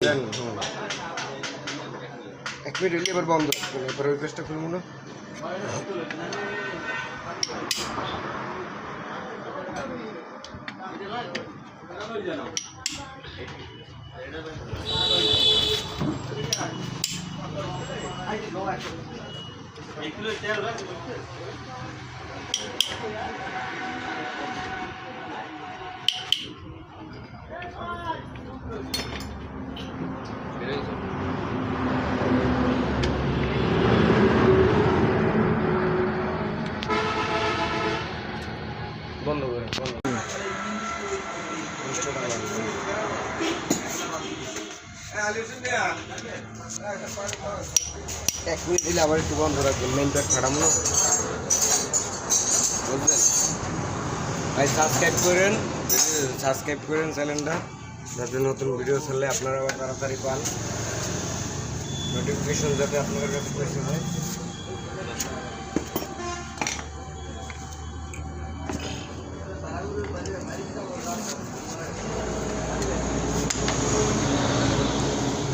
দেন। এক মিনিট হইলে এবার বন্ধ করবেন, এবার ওই পেজটা খুলব না। বন্ধ করে বন্ধ। 20 টাকা লাগবে। এক মিনিট দিলে আবার একটু বন্ধ রাখবেন, মেইন প্যাক ফাটাম না, বুঝলেন ভাই? সাবস্ক্রাইব করেন চ্যানেলটা, যাতে নতুন ভিডিও ছাড়লে আপনারা আবার তাড়াতাড়ি পান, নোটিফিকেশন যাতে আপনাদের কাছে পৌঁছে যায়।